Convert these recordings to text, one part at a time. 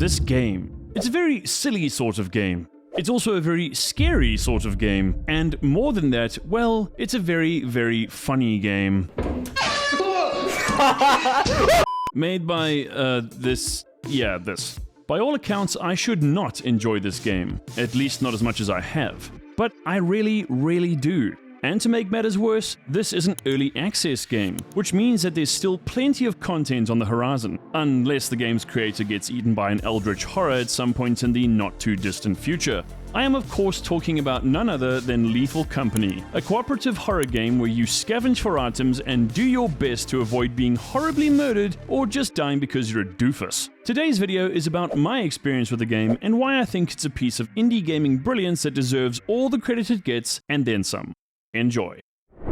This game. It's a very silly sort of game. It's also a very scary sort of game. And more than that, well, it's a very, very funny game. Made by, this. By all accounts, I should not enjoy this game. At least not as much as I have. But I really, really do. And to make matters worse, this is an early access game, which means that there's still plenty of content on the horizon, unless the game's creator gets eaten by an eldritch horror at some point in the not too distant future. I am of course talking about none other than Lethal Company, a cooperative horror game where you scavenge for items and do your best to avoid being horribly murdered or just dying because you're a doofus. Today's video is about my experience with the game and why I think it's a piece of indie gaming brilliance that deserves all the credit it gets and then some. Enjoy.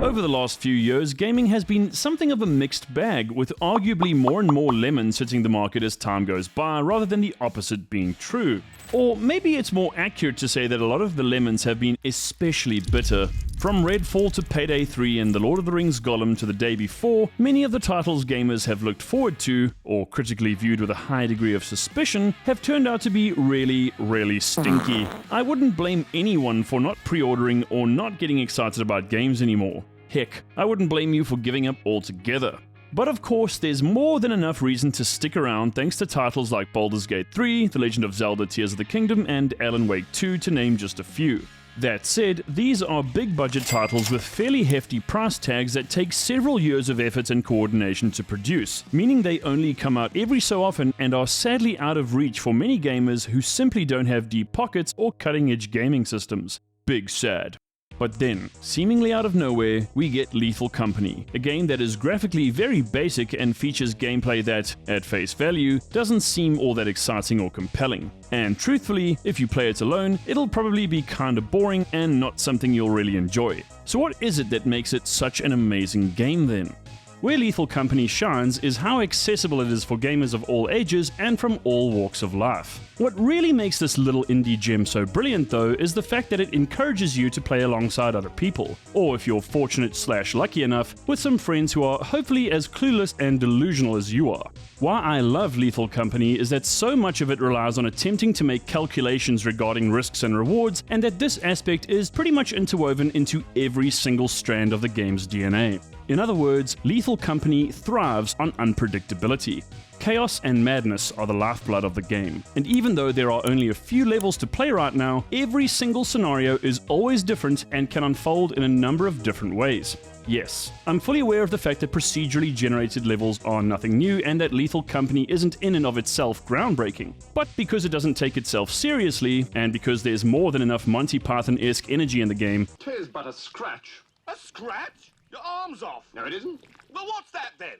Over the last few years, gaming has been something of a mixed bag, with arguably more and more lemons hitting the market as time goes by, rather than the opposite being true. Or maybe it's more accurate to say that a lot of the lemons have been especially bitter. From Redfall to Payday 3 and The Lord of the Rings Gollum to the day before, many of the titles gamers have looked forward to, or critically viewed with a high degree of suspicion, have turned out to be really, really stinky. I wouldn't blame anyone for not pre-ordering or not getting excited about games anymore. Heck, I wouldn't blame you for giving up altogether. But of course, there's more than enough reason to stick around thanks to titles like Baldur's Gate 3, The Legend of Zelda Tears of the Kingdom, and Alan Wake 2 to name just a few. That said, these are big budget titles with fairly hefty price tags that take several years of effort and coordination to produce, meaning they only come out every so often and are sadly out of reach for many gamers who simply don't have deep pockets or cutting-edge gaming systems. Big sad. But then, seemingly out of nowhere, we get Lethal Company, a game that is graphically very basic and features gameplay that, at face value, doesn't seem all that exciting or compelling. And truthfully, if you play it alone, it'll probably be kinda boring and not something you'll really enjoy. So what is it that makes it such an amazing game then? Where Lethal Company shines is how accessible it is for gamers of all ages and from all walks of life. What really makes this little indie gem so brilliant though is the fact that it encourages you to play alongside other people, or if you're fortunate/lucky enough, with some friends who are hopefully as clueless and delusional as you are. Why I love Lethal Company is that so much of it relies on attempting to make calculations regarding risks and rewards, and that this aspect is pretty much interwoven into every single strand of the game's DNA. In other words, Lethal Company thrives on unpredictability. Chaos and madness are the lifeblood of the game, and even though there are only a few levels to play right now, every single scenario is always different and can unfold in a number of different ways. Yes, I'm fully aware of the fact that procedurally generated levels are nothing new and that Lethal Company isn't in and of itself groundbreaking. But because it doesn't take itself seriously, and because there's more than enough Monty Python-esque energy in the game, "'Tis but a scratch." A scratch? Your arm's off. No, it isn't. Well, what's that then?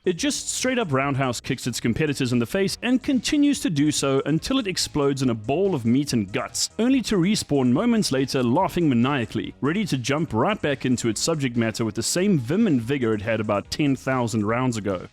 it just straight up roundhouse kicks its competitors in the face and continues to do so until it explodes in a ball of meat and guts, only to respawn moments later laughing maniacally, ready to jump right back into its subject matter with the same vim and vigor it had about 10,000 rounds ago.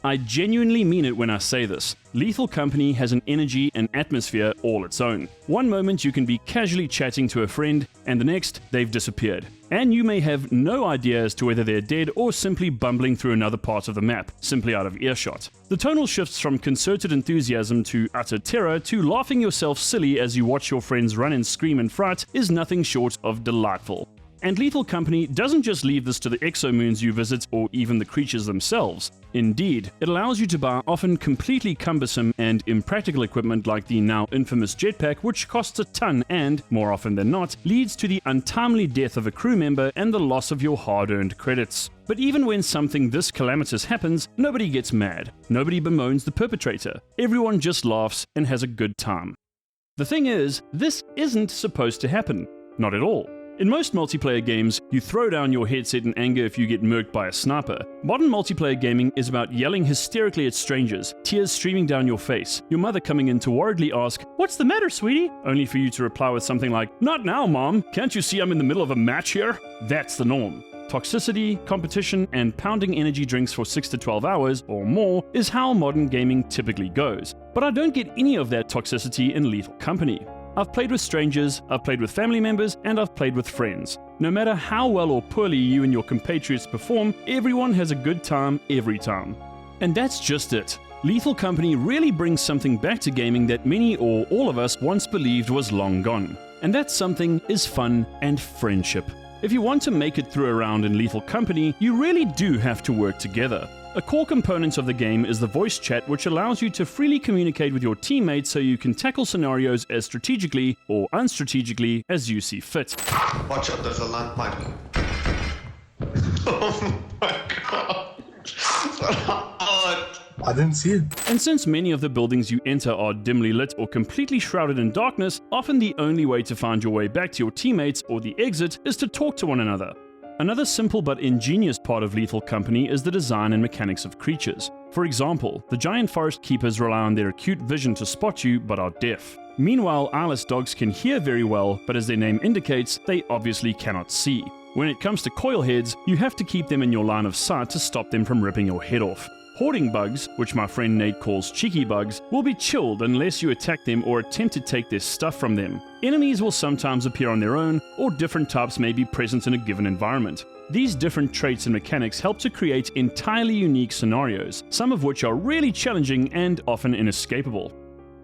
I genuinely mean it when I say this. Lethal Company has an energy and atmosphere all its own. One moment you can be casually chatting to a friend, and the next, they've disappeared. And you may have no idea as to whether they're dead or simply bumbling through another part of the map, simply out of earshot. The tonal shifts from concerted enthusiasm to utter terror to laughing yourself silly as you watch your friends run and scream in fright is nothing short of delightful. And Lethal Company doesn't just leave this to the exomoons you visit or even the creatures themselves. Indeed, it allows you to buy often completely cumbersome and impractical equipment like the now infamous jetpack, which costs a ton and, more often than not, leads to the untimely death of a crew member and the loss of your hard-earned credits. But even when something this calamitous happens, nobody gets mad. Nobody bemoans the perpetrator. Everyone just laughs and has a good time. The thing is, this isn't supposed to happen. Not at all. In most multiplayer games, you throw down your headset in anger if you get murked by a sniper. Modern multiplayer gaming is about yelling hysterically at strangers, tears streaming down your face, your mother coming in to worriedly ask, "What's the matter, sweetie?" Only for you to reply with something like, "Not now, mom. Can't you see I'm in the middle of a match here?" That's the norm. Toxicity, competition, and pounding energy drinks for 6 to 12 hours or more is how modern gaming typically goes. But I don't get any of that toxicity in Lethal Company. I've played with strangers, I've played with family members, and I've played with friends. No matter how well or poorly you and your compatriots perform, everyone has a good time every time. And that's just it. Lethal Company really brings something back to gaming that many or all of us once believed was long gone. And that something is fun and friendship. If you want to make it through a round in Lethal Company, you really do have to work together. A core component of the game is the voice chat, which allows you to freely communicate with your teammates so you can tackle scenarios as strategically or unstrategically as you see fit. Watch out, there's a landmine. Oh my god. I didn't see it. And since many of the buildings you enter are dimly lit or completely shrouded in darkness, often the only way to find your way back to your teammates or the exit is to talk to one another. Another simple but ingenious part of Lethal Company is the design and mechanics of creatures. For example, the giant forest keepers rely on their acute vision to spot you but are deaf. Meanwhile, eyeless dogs can hear very well, but as their name indicates, they obviously cannot see. When it comes to coil heads, you have to keep them in your line of sight to stop them from ripping your head off. Hoarding bugs, which my friend Nate calls cheeky bugs, will be chilled unless you attack them or attempt to take their stuff from them. Enemies will sometimes appear on their own, or different types may be present in a given environment. These different traits and mechanics help to create entirely unique scenarios, some of which are really challenging and often inescapable.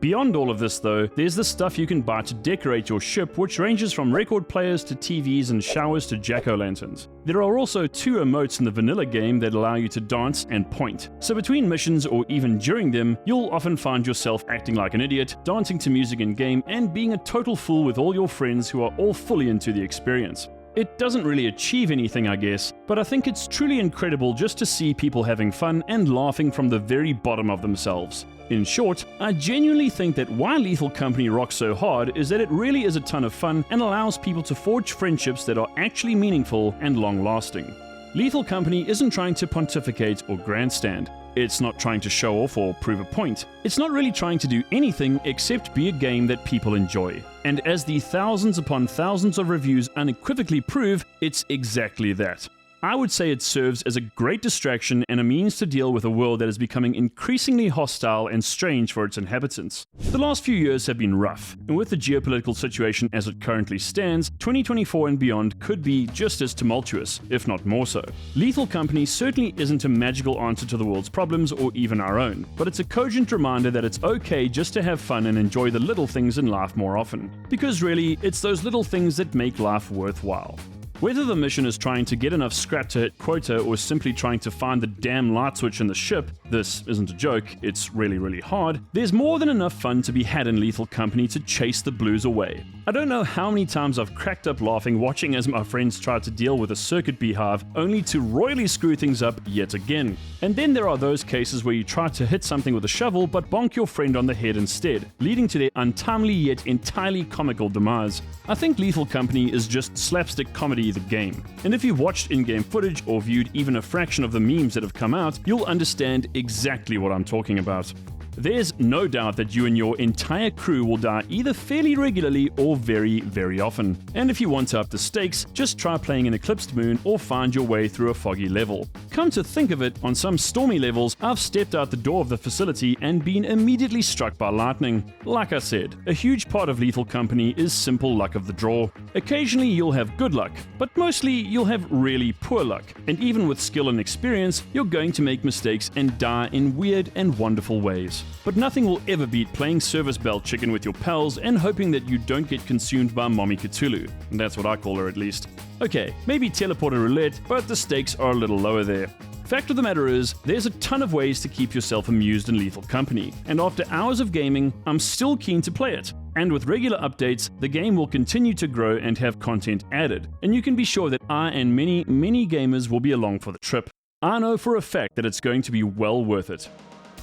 Beyond all of this though, there's the stuff you can buy to decorate your ship, which ranges from record players to TVs and showers to jack-o'-lanterns. There are also 2 emotes in the vanilla game that allow you to dance and point, so between missions or even during them, you'll often find yourself acting like an idiot, dancing to music in-game, and being a total fool with all your friends who are all fully into the experience. It doesn't really achieve anything, I guess, but I think it's truly incredible just to see people having fun and laughing from the very bottom of themselves. In short, I genuinely think that why Lethal Company rocks so hard is that it really is a ton of fun and allows people to forge friendships that are actually meaningful and long-lasting. Lethal Company isn't trying to pontificate or grandstand. It's not trying to show off or prove a point. It's not really trying to do anything except be a game that people enjoy. And as the thousands upon thousands of reviews unequivocally prove, it's exactly that. I would say it serves as a great distraction and a means to deal with a world that is becoming increasingly hostile and strange for its inhabitants. The last few years have been rough, and with the geopolitical situation as it currently stands, 2024 and beyond could be just as tumultuous, if not more so. Lethal Company certainly isn't a magical answer to the world's problems or even our own, but it's a cogent reminder that it's okay just to have fun and enjoy the little things in life more often. Because really, it's those little things that make life worthwhile. Whether the mission is trying to get enough scrap to hit quota or simply trying to find the damn light switch in the ship, this isn't a joke, it's really hard, there's more than enough fun to be had in Lethal Company to chase the blues away. I don't know how many times I've cracked up laughing watching as my friends try to deal with a circuit beehive only to royally screw things up yet again. And then there are those cases where you try to hit something with a shovel but bonk your friend on the head instead, leading to their untimely yet entirely comical demise. I think Lethal Company is just slapstick comedy the game. And if you've watched in-game footage or viewed even a fraction of the memes that have come out, you'll understand exactly what I'm talking about. There's no doubt that you and your entire crew will die either fairly regularly or very often. And if you want to up the stakes, just try playing an eclipsed moon or find your way through a foggy level. Come to think of it, on some stormy levels, I've stepped out the door of the facility and been immediately struck by lightning. Like I said, a huge part of Lethal Company is simple luck of the draw. Occasionally you'll have good luck, but mostly you'll have really poor luck. And even with skill and experience, you're going to make mistakes and die in weird and wonderful ways. But nothing will ever beat playing service bell chicken with your pals and hoping that you don't get consumed by Mommy Cthulhu. That's what I call her at least. Okay, maybe teleporter roulette, but the stakes are a little lower there. Fact of the matter is, there's a ton of ways to keep yourself amused in Lethal Company, and after hours of gaming, I'm still keen to play it. And with regular updates, the game will continue to grow and have content added, and you can be sure that I and many gamers will be along for the trip. I know for a fact that it's going to be well worth it.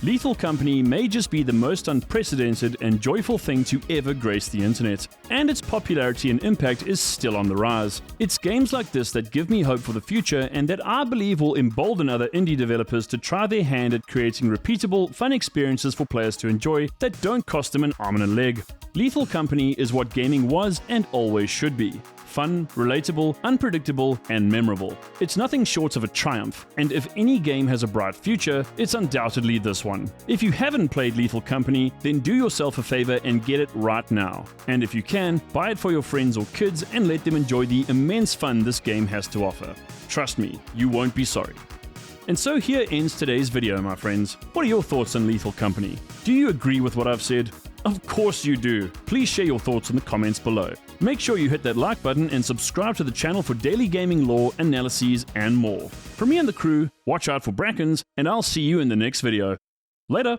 Lethal Company may just be the most unprecedented and joyful thing to ever grace the internet, and its popularity and impact is still on the rise. It's games like this that give me hope for the future and that I believe will embolden other indie developers to try their hand at creating repeatable, fun experiences for players to enjoy that don't cost them an arm and a leg. Lethal Company is what gaming was and always should be. Fun, relatable, unpredictable, and memorable. It's nothing short of a triumph, and if any game has a bright future, it's undoubtedly this one. If you haven't played Lethal Company, then do yourself a favor and get it right now. And if you can, buy it for your friends or kids and let them enjoy the immense fun this game has to offer. Trust me, you won't be sorry. And so here ends today's video, my friends. What are your thoughts on Lethal Company? Do you agree with what I've said? Of course you do. Please share your thoughts in the comments below. Make sure you hit that like button and subscribe to the channel for daily gaming lore, analyses, and more. From me and the crew, watch out for Brackens, and I'll see you in the next video. Later!